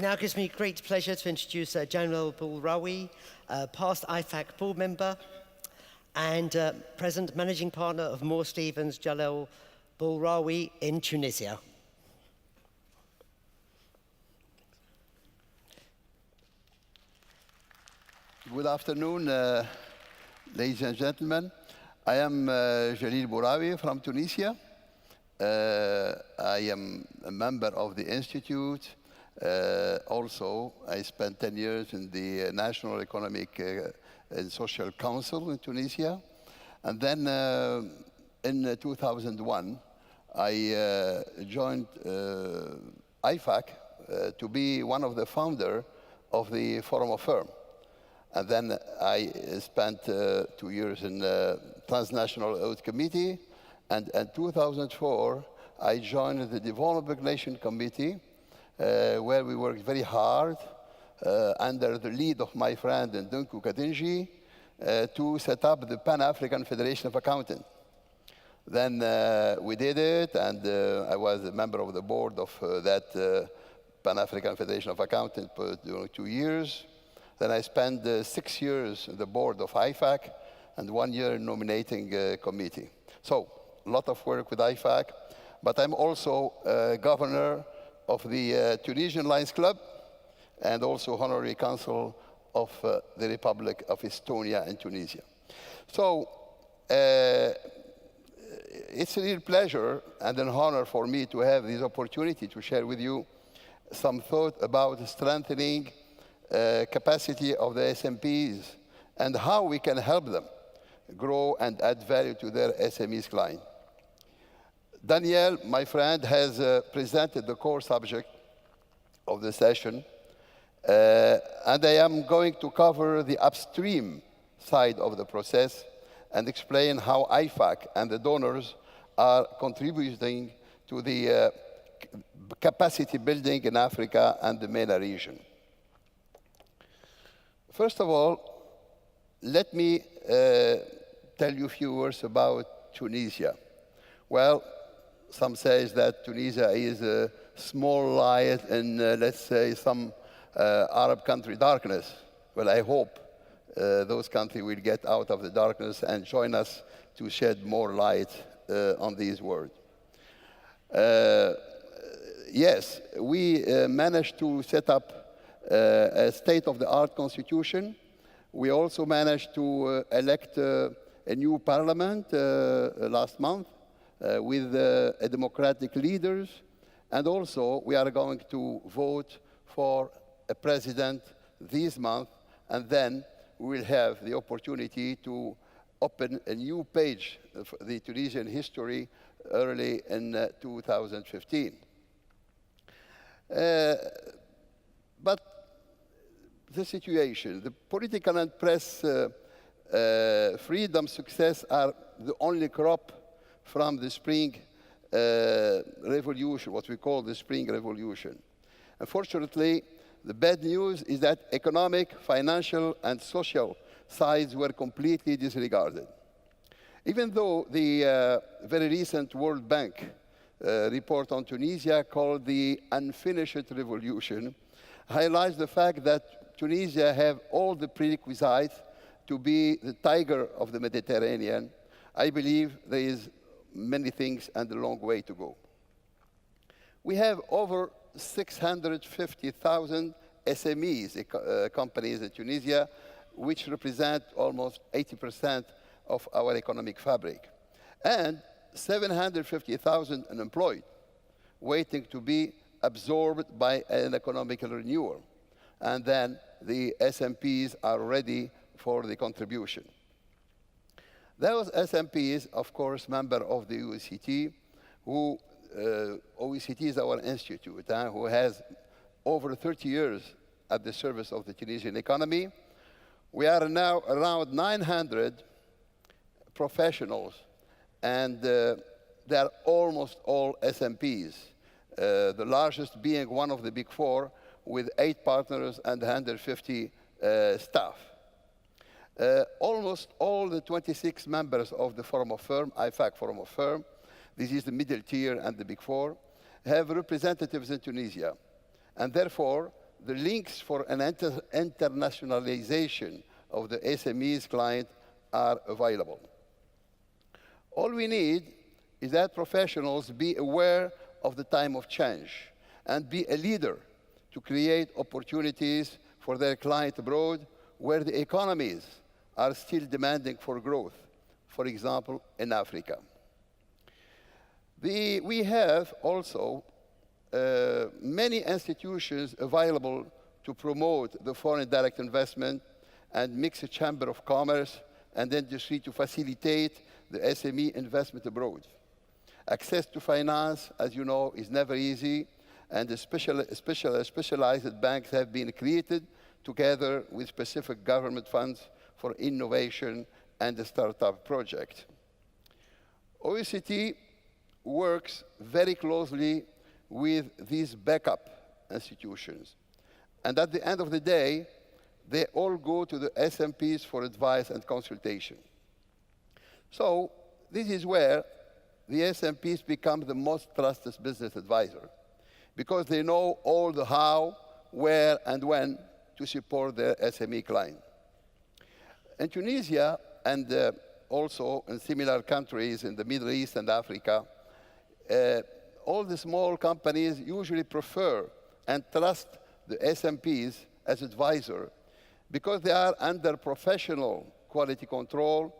It now gives me great pleasure to introduce Jalal Boulraoui, past IFAC board member and present managing partner of Moore Stephens Jalal Boulraoui in Tunisia. Good afternoon, ladies and gentlemen. I am Jalal Boulraoui from Tunisia. I am a member of the Institute. Also, I spent 10 years in the National Economic and Social Council in Tunisia. And then in 2001, I joined IFAC to be one of the founders of the Forum of Firm. And then I spent 2 years in the Transnational Audit Committee. And in 2004, I joined the Development Relation Committee, where we worked very hard under the lead of my friend Ndunku Kadinji to set up the Pan-African Federation of Accountants. Then we did it, and I was a member of the board of that Pan-African Federation of Accountants for 2 years. Then I spent 6 years in the board of IFAC and 1 year in nominating committee. So a lot of work with IFAC, but I'm also governor of the Tunisian Lions Club and also honorary consul of the Republic of Estonia and Tunisia. So it's a real pleasure and an honor for me to have this opportunity to share with you some thought about strengthening capacity of the SMPs and how we can help them grow and add value to their SMEs client. Daniel, my friend, has presented the core subject of the session, and I am going to cover the upstream side of the process and explain how IFAC and the donors are contributing to the capacity building in Africa and the MENA region. First of all, let me tell you a few words about Tunisia. Well, some say that Tunisia is a small light in, let's say, some Arab country darkness. Well, I hope those countries will get out of the darkness and join us to shed more light on these words. Yes, we managed to set up a state-of-the-art constitution. We also managed to elect a new parliament last month with democratic leaders. And also, we are going to vote for a president this month, and then we will have the opportunity to open a new page of the Tunisian history early in 2015. But the situation, the political and press freedom success are the only crop from the Spring Revolution, what we call the Spring Revolution. Unfortunately, the bad news is that economic, financial, and social sides were completely disregarded. Even though the very recent World Bank report on Tunisia, called the Unfinished Revolution, highlights the fact that Tunisia have all the prerequisites to be the tiger of the Mediterranean. I believe there is many things and a long way to go. We have over 650,000 SMEs, companies in Tunisia, which represent almost 80% of our economic fabric, and 750,000 unemployed, waiting to be absorbed by an economic renewal. And then the SMPs are ready for the contribution. Those SMPs, of course, member of the OECD, who OECD is our institute, who has over 30 years at the service of the Tunisian economy. We are now around 900 professionals, and they are almost all SMPs, the largest being one of the big four with 8 partners and 150 staff. Almost all the 26 members of the Forum of Firm, IFAC Forum of Firm, this is the middle tier and the big four, have representatives in Tunisia. And therefore, the links for an internationalization of the SMEs client are available. All we need is that professionals be aware of the time of change and be a leader to create opportunities for their client abroad where the economies are still demanding for growth, for example, in Africa. We have also many institutions available to promote the foreign direct investment and mix a chamber of commerce and industry to facilitate the SME investment abroad. Access to finance, as you know, is never easy, and the specialized banks have been created together with specific government funds for innovation and the startup project. OECD works very closely with these backup institutions. And at the end of the day, they all go to the SMPs for advice and consultation. So this is where the SMPs become the most trusted business advisor, because they know all the how, where, and when to support their SME client. In Tunisia, and also in similar countries in the Middle East and Africa, all the small companies usually prefer and trust the SMPs as advisor because they are under professional quality control,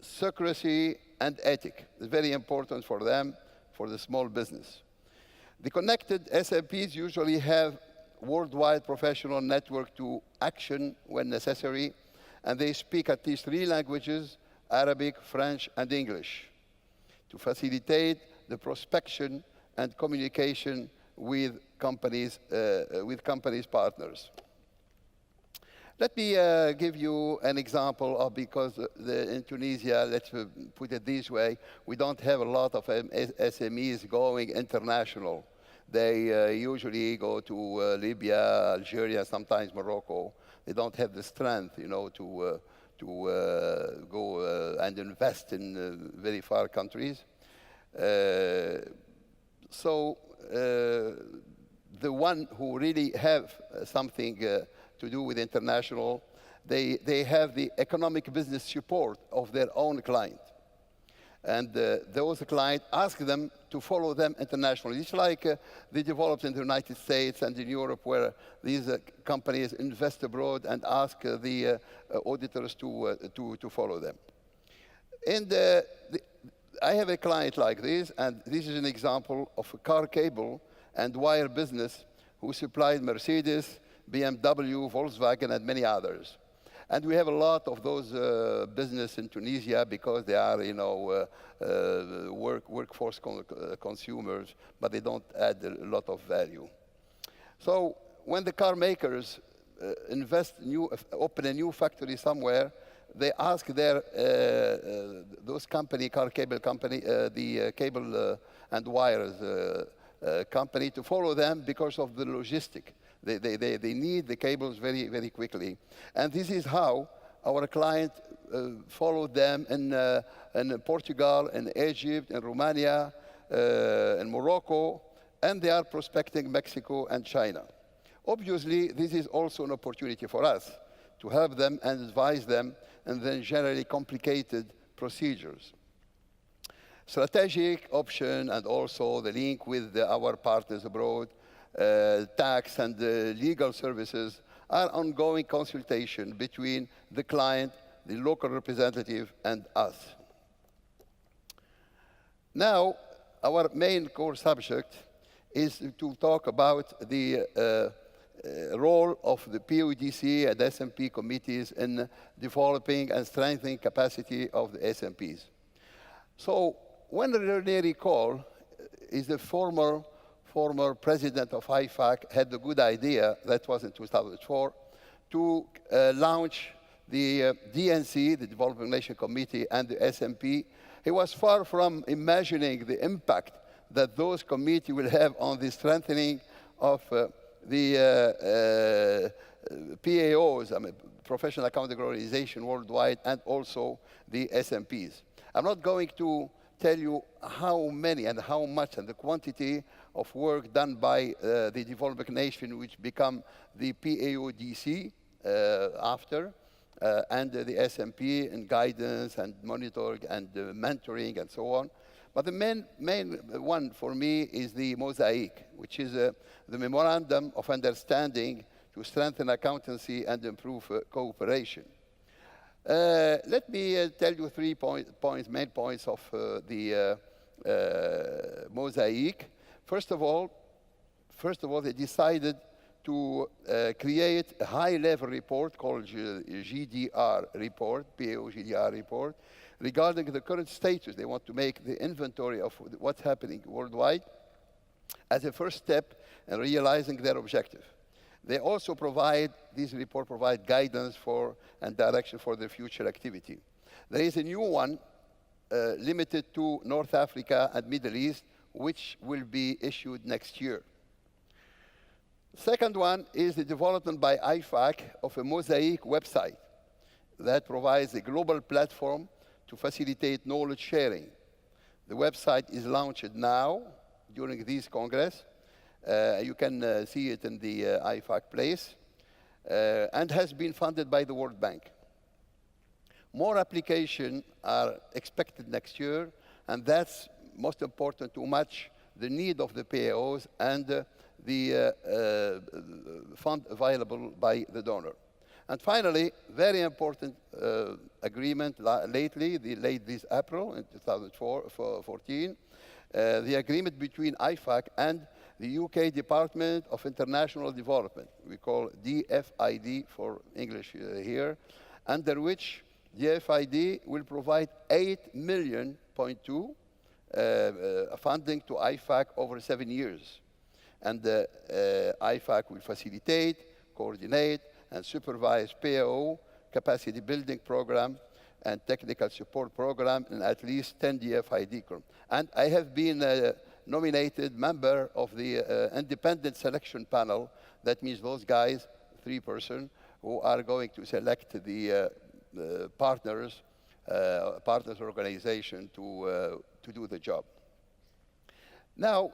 secrecy, and ethic. It's very important for them, for the small business. The connected SMPs usually have worldwide professional network to action when necessary, and they speak at least 3 languages, Arabic, French, and English, to facilitate the prospection and communication with companies partners. Let me give you an example of, because in Tunisia, let's put it this way, we don't have a lot of SMEs going international. They usually go to Libya, Algeria, sometimes Morocco. They don't have the strength, to go and invest in very far countries. So the one who really have something to do with international, they have the economic business support of their own client. And those clients ask them to follow them internationally. It's like they developed in the United States and in Europe, where these companies invest abroad and ask the auditors to follow them. And I have a client like this, and this is an example of a car cable and wire business who supplied Mercedes, BMW, Volkswagen, and many others. And we have a lot of those business in Tunisia because they are, workforce consumers, but they don't add a lot of value. So when the car makers open a new factory somewhere, they ask their those car cable company, the cable and wires company, to follow them because of the logistic. They need the cables very, very quickly. And this is how our client followed them in Portugal, in Egypt, in Romania, in Morocco, and they are prospecting Mexico and China. Obviously, this is also an opportunity for us to help them and advise them in the generally complicated procedures. Strategic option and also the link with our partners abroad, tax and legal services are ongoing consultation between the client, the local representative, and us. Now, our main core subject is to talk about the role of the PODC and SMP committees in developing and strengthening capacity of the SMPs. So, when René Ricol is the former president of IFAC, had the good idea, that was in 2004, to launch the DNC, the Developing Nation Committee, and the SMP. He was far from imagining the impact that those committees will have on the strengthening of the PAOs, Professional Accounting Organization worldwide, and also the SMPs. I'm not going to tell you how many and how much and the quantity of work done by the developing nation, which become the PAODC after, and the SMP and guidance and monitoring and mentoring and so on. But the main one for me is the Mosaic, which is the Memorandum of Understanding to strengthen accountancy and improve cooperation. Let me tell you 3 main points of the Mosaic. First of all, they decided to create a high-level report called GDR report, PAO GDR report, regarding the current status. They want to make the inventory of what's happening worldwide as a first step in realizing their objective. They also this report provides guidance for and direction for their future activity. There is a new one limited to North Africa and Middle East, which will be issued next year. Second one is the development by IFAC of a Mosaic website that provides a global platform to facilitate knowledge sharing. The website is launched now during this Congress. You can see it in the IFAC place, and has been funded by the World Bank. More applications are expected next year, and that's most important to match the need of the PAOs and the fund available by the donor. And finally, very important agreement late this April in 2014, the agreement between IFAC and the UK Department of International Development, we call DFID for English here, under which DFID will provide 8.2 million funding to IFAC over 7 years. And IFAC will facilitate, coordinate, and supervise PAO capacity building program and technical support program in at least 10 DFID. And I have been nominated member of the independent selection panel. That means those guys, 3 persons, who are going to select the partners organization to do the job. Now,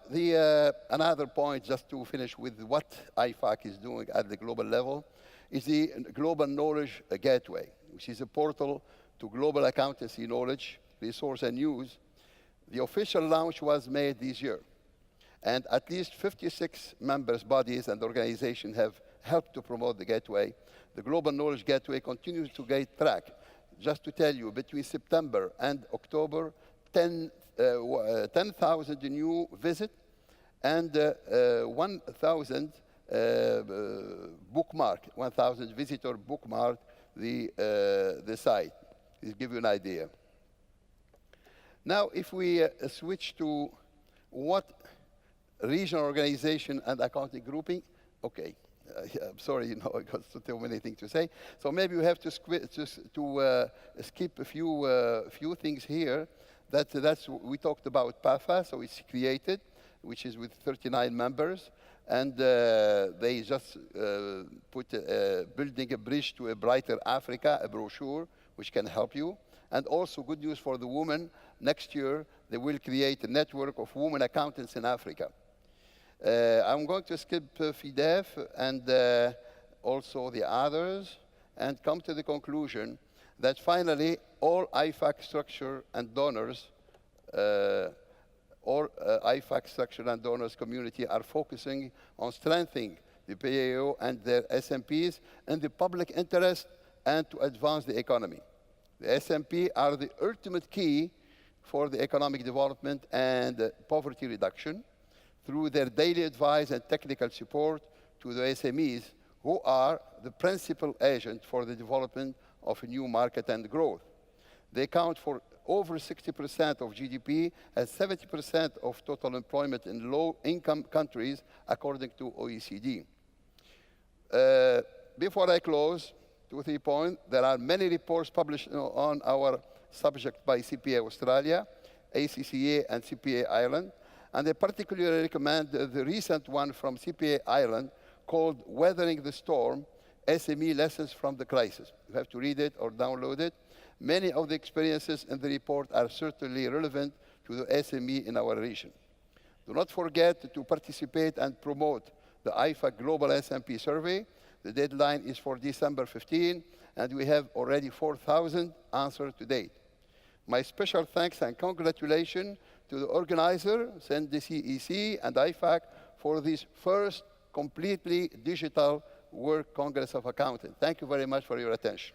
another point, just to finish with what IFAC is doing at the global level, is the Global Knowledge Gateway, which is a portal to global accountancy knowledge, resource, and news. The official launch was made this year, and at least 56 members, bodies, and organizations have helped to promote the gateway. The Global Knowledge Gateway continues to gain track. Just to tell you, between September and October, 10,000 new visits and 1,000 1,000 visitors bookmarked the site. This gives you an idea. Now, if we switch to what regional organization and accounting grouping, okay. I'm sorry, I got so many things to say. So maybe we have to skip a few things here. We talked about PAFA, so it's created, which is with 39 members, and they just put Building a Bridge to a Brighter Africa, a brochure, which can help you. And also good news for the women, next year they will create a network of women accountants in Africa. I'm going to skip FIDEF and also the others and come to the conclusion that finally all IFAC structure and donors, community are focusing on strengthening the PAO and their SMPs in the public interest and to advance the economy. The SMP are the ultimate key for the economic development and poverty reduction through their daily advice and technical support to the SMEs, who are the principal agent for the development of a new market and growth. They account for over 60% of GDP and 70% of total employment in low-income countries, according to OECD. Before I close, 2 or 3 points. There are many reports published on our subject by CPA Australia, ACCA, and CPA Ireland. And I particularly recommend the recent one from CPA Ireland called Weathering the Storm, SME Lessons from the Crisis. You have to read it or download it. Many of the experiences in the report are certainly relevant to the SME in our region. Do not forget to participate and promote the IFAC Global S&P Survey. The deadline is for December 15, and we have already 4,000 answers to date. My special thanks and congratulations to the organizer, CEC and IFAC, for this first completely digital World Congress of Accountants. Thank you very much for your attention.